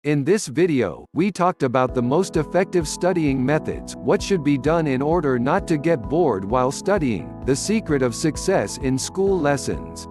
In this video, we talked about the most effective studying methods, what should be done in order not to get bored while studying, the secret of success in school lessons.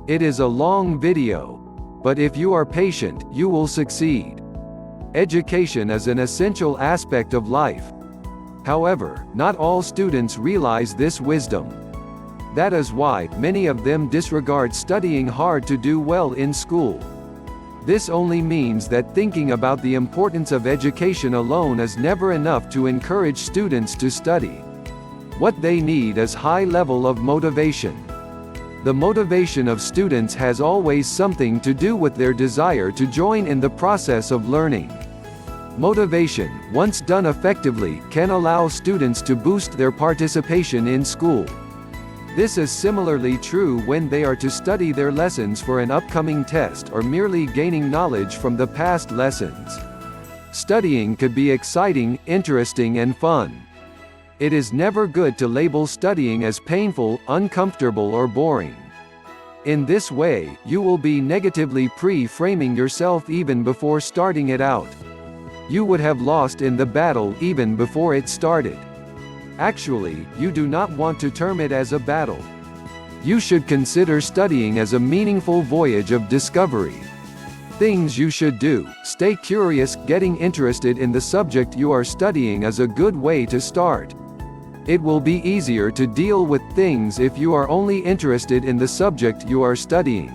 It is a long video, but if you are patient, you will succeed. Education is an essential aspect of life. However, not all students realize this wisdom. That is why many of them disregard studying hard to do well in school. This only means that thinking about the importance of education alone is never enough to encourage students to study. What they need is high level of motivation. The motivation of students has always something to do with their desire to join in the process of learning. Motivation, once done effectively, can allow students to boost their participation in school. This is similarly true when they are to study their lessons for an upcoming test or merely gaining knowledge from the past lessons. Studying could be exciting, interesting and fun. It is never good to label studying as painful, uncomfortable or boring. In this way, you will be negatively pre-framing yourself even before starting it out. You would have lost in the battle even before it started. Actually, you do not want to term it as a battle. You should consider studying as a meaningful voyage of discovery. Things you should do: stay curious. Getting interested in the subject you are studying is a good way to start. It will be easier to deal with things if you are only interested in the subject you are studying.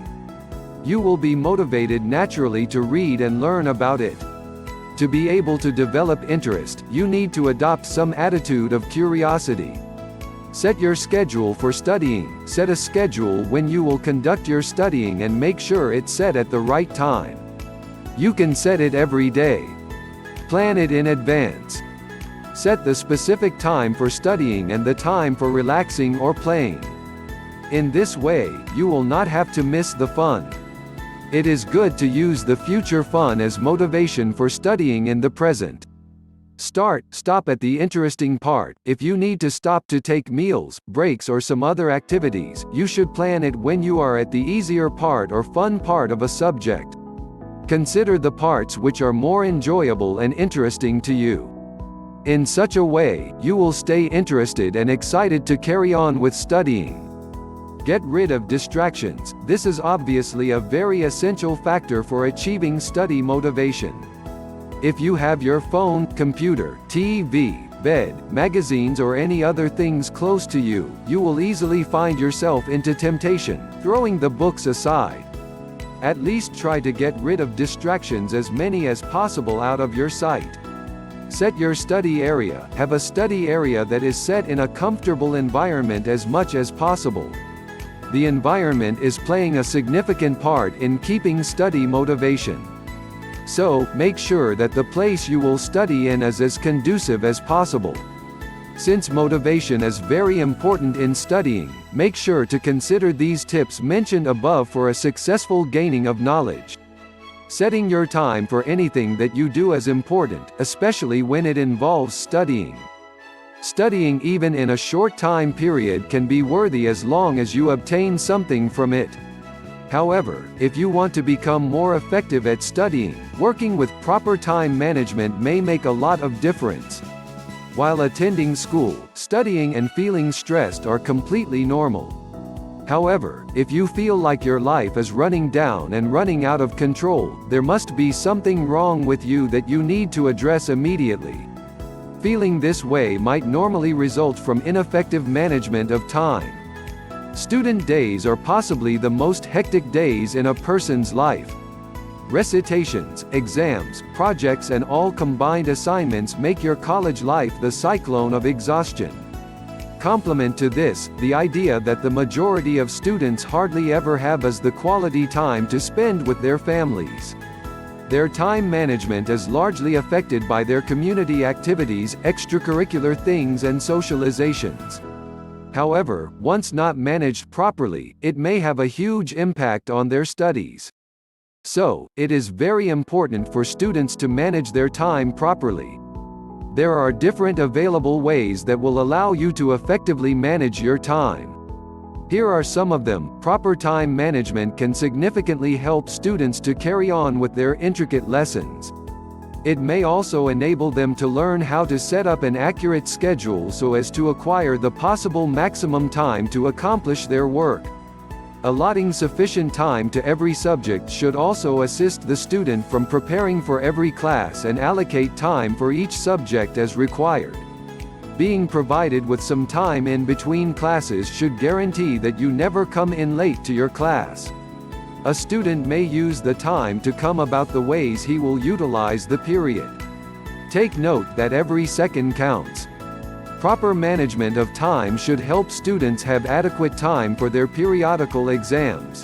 You will be motivated naturally to read and learn about it. To be able to develop interest, you need to adopt some attitude of curiosity. Set your schedule for studying. Set a schedule when you will conduct your studying and make sure it's set at the right time. You can set it every day. Plan it in advance. Set the specific time for studying and the time for relaxing or playing. In this way, you will not have to miss the fun. It is good to use the future fun as motivation for studying in the present. Stop at the interesting part. If you need to stop to take meals, breaks or some other activities, you should plan it when you are at the easier part or fun part of a subject. Consider the parts which are more enjoyable and interesting to you. In such a way, you will stay interested and excited to carry on with studying. Get rid of distractions. This is obviously a very essential factor for achieving study motivation. If you have your phone, computer, TV, bed, magazines or any other things close to you, you will easily find yourself into temptation, throwing the books aside. At least try to get rid of distractions as many as possible out of your sight. Set your study area. Have a study area that is set in a comfortable environment as much as possible. The environment is playing a significant part in keeping study motivation. So, make sure that the place you will study in is as conducive as possible. Since motivation is very important in studying, make sure to consider these tips mentioned above for a successful gaining of knowledge. Setting your time for anything that you do is important, especially when it involves studying. Studying even in a short time period can be worthy as long as you obtain something from it. However, if you want to become more effective at studying, working with proper time management may make a lot of difference. While attending school, studying and feeling stressed are completely normal. However, if you feel like your life is running down and running out of control, there must be something wrong with you that you need to address immediately. Feeling this way might normally result from ineffective management of time. Student days are possibly the most hectic days in a person's life. Recitations, exams, projects and all combined assignments make your college life the cyclone of exhaustion. Complement to this, the idea that the majority of students hardly ever have is the quality time to spend with their families. Their time management is largely affected by their community activities, extracurricular things and socializations. However, once not managed properly, it may have a huge impact on their studies. So, it is very important for students to manage their time properly. There are different available ways that will allow you to effectively manage your time. Here are some of them. Proper time management can significantly help students to carry on with their intricate lessons. It may also enable them to learn how to set up an accurate schedule so as to acquire the possible maximum time to accomplish their work. Allotting sufficient time to every subject should also assist the student from preparing for every class and allocate time for each subject as required. Being provided with some time in between classes should guarantee that you never come in late to your class. A student may use the time to come about the ways he will utilize the period. Take note that every second counts. Proper management of time should help students have adequate time for their periodical exams.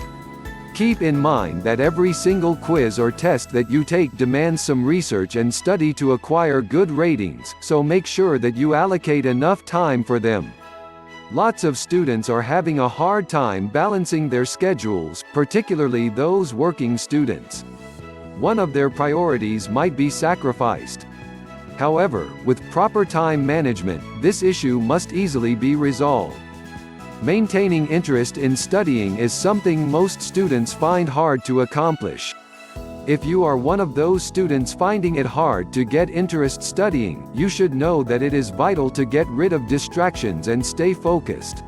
Keep in mind that every single quiz or test that you take demands some research and study to acquire good ratings, so make sure that you allocate enough time for them. Lots of students are having a hard time balancing their schedules, particularly those working students. One of their priorities might be sacrificed. However, with proper time management, this issue must easily be resolved. Maintaining interest in studying is something most students find hard to accomplish. If you are one of those students finding it hard to get interest studying, you should know that it is vital to get rid of distractions and stay focused.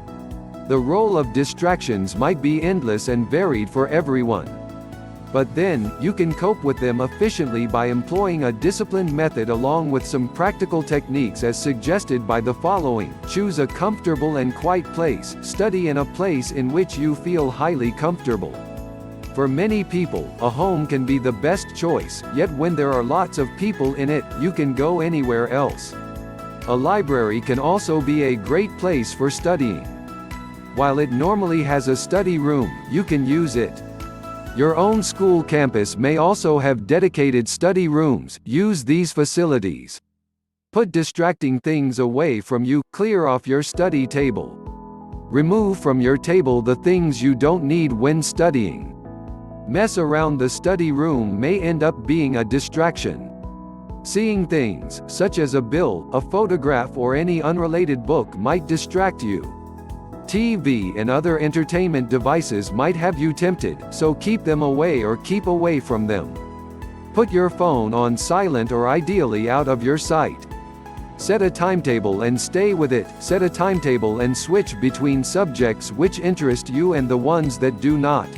The role of distractions might be endless and varied for everyone. But then, you can cope with them efficiently by employing a disciplined method along with some practical techniques as suggested by the following. Choose a comfortable and quiet place. Study in a place in which you feel highly comfortable. For many people, a home can be the best choice, yet when there are lots of people in it, you can go anywhere else. A library can also be a great place for studying. While it normally has a study room, you can use it. Your own school campus may also have dedicated study rooms. Use these facilities. Put distracting things away from you. Clear off your study table. Remove from your table the things you don't need when studying. Mess around the study room may end up being a distraction. Seeing things, such as a bill, a photograph or any unrelated book might distract you. TV and other entertainment devices might have you tempted, so keep them away or keep away from them. Put your phone on silent or ideally out of your sight. Set a timetable and stay with it. Set a timetable and switch between subjects which interest you and the ones that do not.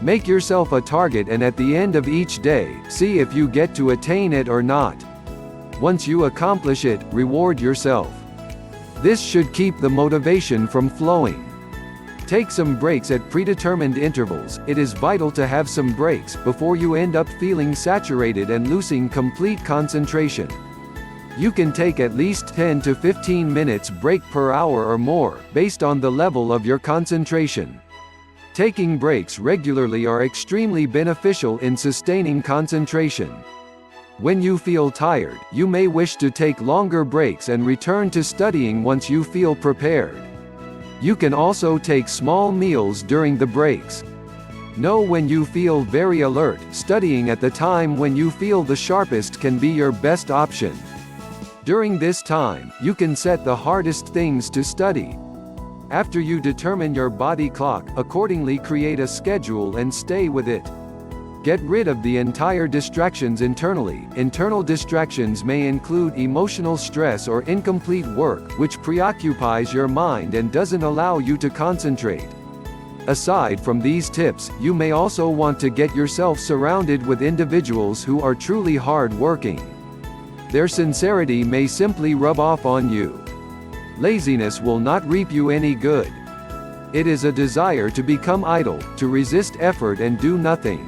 Make yourself a target and at the end of each day, see if you get to attain it or not. Once you accomplish it, reward yourself. This should keep the motivation from flowing. Take some breaks at predetermined intervals. It is vital to have some breaks before you end up feeling saturated and losing complete concentration. You can take at least 10 to 15 minutes break per hour or more, based on the level of your concentration. Taking breaks regularly are extremely beneficial in sustaining concentration. When you feel tired, you may wish to take longer breaks and return to studying once you feel prepared. You can also take small meals during the breaks. Know when you feel very alert. Studying at the time when you feel the sharpest can be your best option. During this time, you can set the hardest things to study. After you determine your body clock, accordingly create a schedule and stay with it. Get rid of the entire distractions internally. Internal distractions may include emotional stress or incomplete work, which preoccupies your mind and doesn't allow you to concentrate. Aside from these tips, you may also want to get yourself surrounded with individuals who are truly hard-working. Their sincerity may simply rub off on you. Laziness will not reap you any good. It is a desire to become idle, to resist effort and do nothing.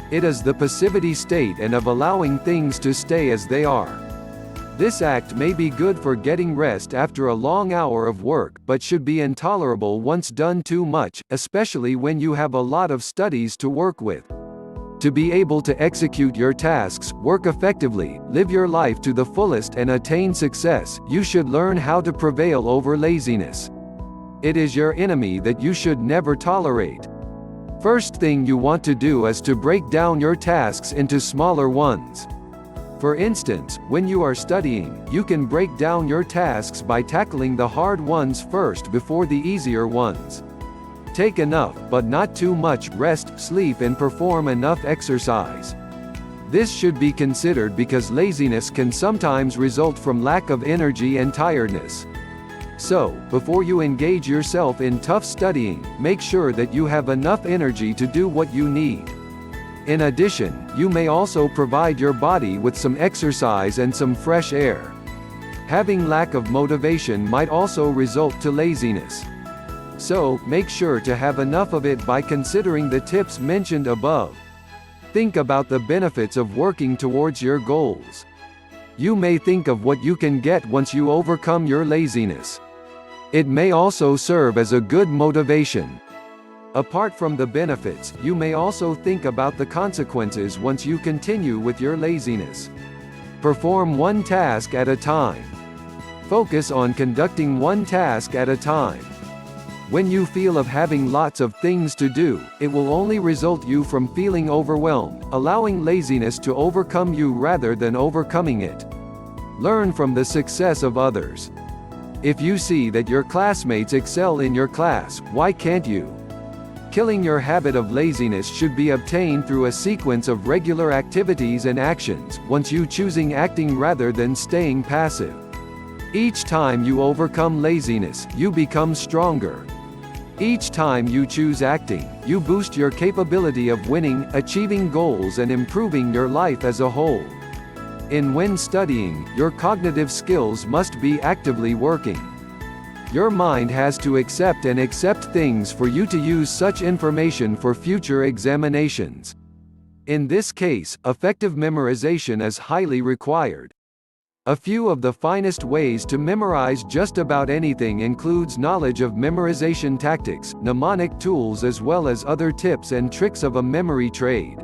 It is the passivity state and of allowing things to stay as they are. This act may be good for getting rest after a long hour of work, but should be intolerable once done too much, especially when you have a lot of studies to work with. To be able to execute your tasks, work effectively, live your life to the fullest and attain success, you should learn how to prevail over laziness. It is your enemy that you should never tolerate. First thing you want to do is to break down your tasks into smaller ones. For instance, when you are studying, you can break down your tasks by tackling the hard ones first before the easier ones. Take enough, but not too much, rest, sleep and perform enough exercise. This should be considered because laziness can sometimes result from lack of energy and tiredness. So, before you engage yourself in tough studying, make sure that you have enough energy to do what you need. In addition, you may also provide your body with some exercise and some fresh air. Having lack of motivation might also result to laziness. So, make sure to have enough of it by considering the tips mentioned above. Think about the benefits of working towards your goals. You may think of what you can get once you overcome your laziness. It may also serve as a good motivation. Apart from the benefits, you may also think about the consequences once you continue with your laziness. Perform one task at a time. Focus on conducting one task at a time. When you feel of having lots of things to do, it will only result you from feeling overwhelmed, allowing laziness to overcome you rather than overcoming it. Learn from the success of others. If you see that your classmates excel in your class, why can't you? Killing your habit of laziness should be obtained through a sequence of regular activities and actions, once you choosing acting rather than staying passive. Each time you overcome laziness, you become stronger. Each time you choose acting, you boost your capability of winning, achieving goals and improving your life as a whole. When studying, your cognitive skills must be actively working. Your mind has to accept things for you to use such information for future examinations. In this case, effective memorization is highly required. A few of the finest ways to memorize just about anything includes knowledge of memorization tactics, mnemonic tools as well as other tips and tricks of a memory trade.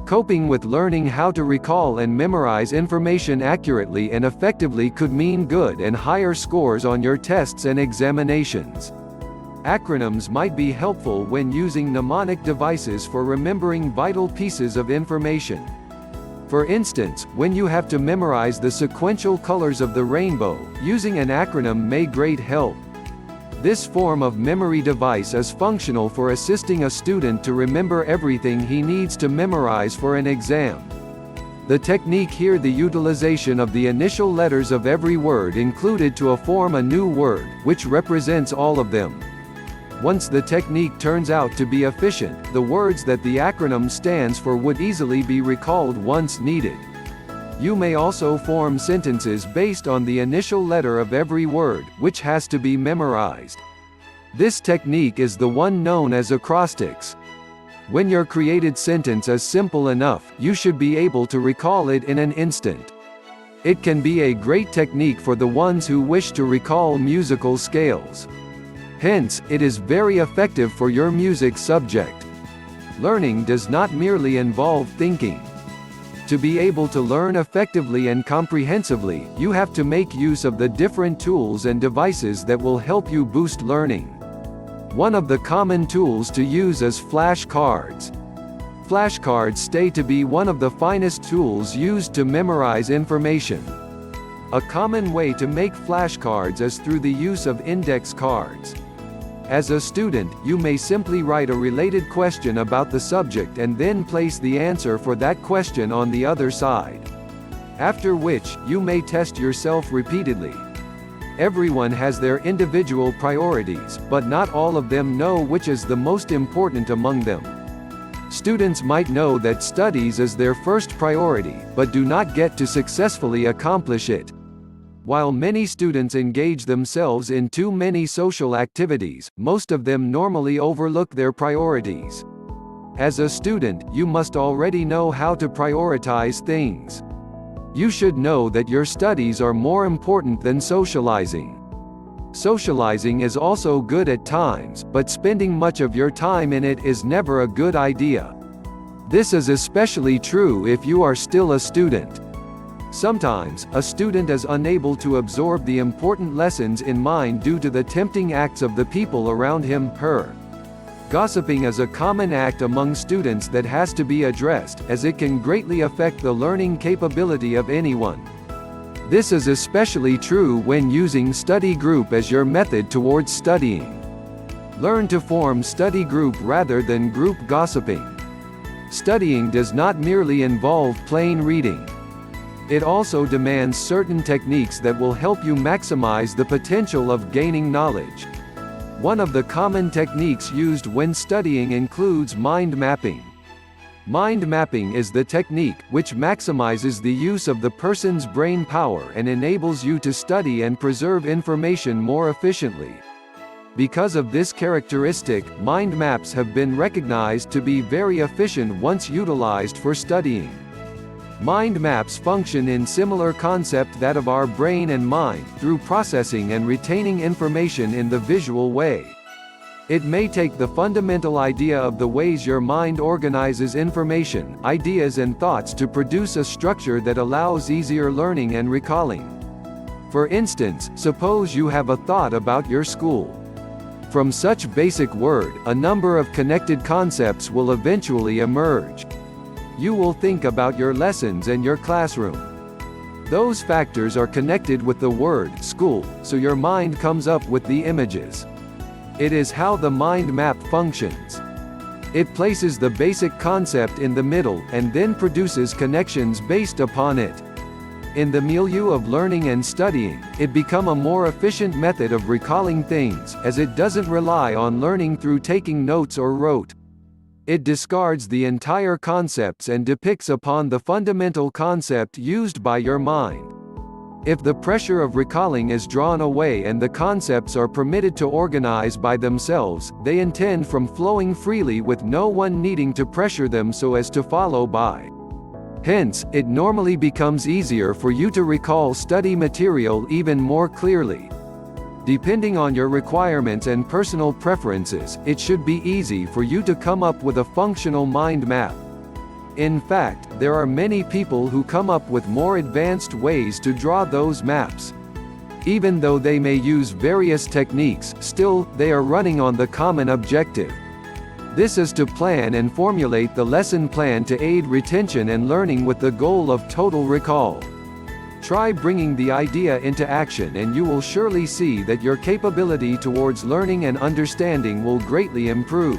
Coping with learning how to recall and memorize information accurately and effectively could mean good and higher scores on your tests and examinations. Acronyms might be helpful when using mnemonic devices for remembering vital pieces of information. For instance, when you have to memorize the sequential colors of the rainbow, using an acronym may great help. This form of memory device is functional for assisting a student to remember everything he needs to memorize for an exam. The technique here, the utilization of the initial letters of every word included to form a new word, which represents all of them. Once the technique turns out to be efficient, the words that the acronym stands for would easily be recalled once needed. You may also form sentences based on the initial letter of every word, which has to be memorized. This technique is the one known as acrostics. When your created sentence is simple enough, you should be able to recall it in an instant. It can be a great technique for the ones who wish to recall musical scales. Hence, it is very effective for your music subject. Learning does not merely involve thinking. To be able to learn effectively and comprehensively, you have to make use of the different tools and devices that will help you boost learning. One of the common tools to use is flashcards. Flashcards stay to be one of the finest tools used to memorize information. A common way to make flashcards is through the use of index cards. As a student, you may simply write a related question about the subject and then place the answer for that question on the other side. After which, you may test yourself repeatedly. Everyone has their individual priorities, but not all of them know which is the most important among them. Students might know that studies is their first priority, but do not get to successfully accomplish it. While many students engage themselves in too many social activities, most of them normally overlook their priorities. As a student, you must already know how to prioritize things. You should know that your studies are more important than socializing. Socializing is also good at times, but spending much of your time in it is never a good idea. This is especially true if you are still a student. Sometimes, a student is unable to absorb the important lessons in mind due to the tempting acts of the people around him/her. Gossiping is a common act among students that has to be addressed, as it can greatly affect the learning capability of anyone. This is especially true when using study group as your method towards studying. Learn to form study group rather than group gossiping. Studying does not merely involve plain reading. It also demands certain techniques that will help you maximize the potential of gaining knowledge. One of the common techniques used when studying includes mind mapping. Mind mapping is the technique which maximizes the use of the person's brain power and enables you to study and preserve information more efficiently. Because of this characteristic, mind maps have been recognized to be very efficient once utilized for studying. Mind maps function in similar concept that of our brain and mind, through processing and retaining information in the visual way. It may take the fundamental idea of the ways your mind organizes information, ideas and thoughts to produce a structure that allows easier learning and recalling. For instance, suppose you have a thought about your school. From such basic word, a number of connected concepts will eventually emerge. You will think about your lessons and your classroom. Those factors are connected with the word school, so your mind comes up with the images. It is how the mind map functions. It places the basic concept in the middle, and then produces connections based upon it. In the milieu of learning and studying, it becomes a more efficient method of recalling things, as it doesn't rely on learning through taking notes or rote. It discards the entire concepts and depicts upon the fundamental concept used by your mind. If the pressure of recalling is drawn away and the concepts are permitted to organize by themselves, they intend from flowing freely with no one needing to pressure them so as to follow by. Hence, it normally becomes easier for you to recall study material even more clearly. Depending on your requirements and personal preferences, it should be easy for you to come up with a functional mind map. In fact, there are many people who come up with more advanced ways to draw those maps. Even though they may use various techniques, still, they are running on the common objective. This is to plan and formulate the lesson plan to aid retention and learning with the goal of total recall. Try bringing the idea into action and you will surely see that your capability towards learning and understanding will greatly improve.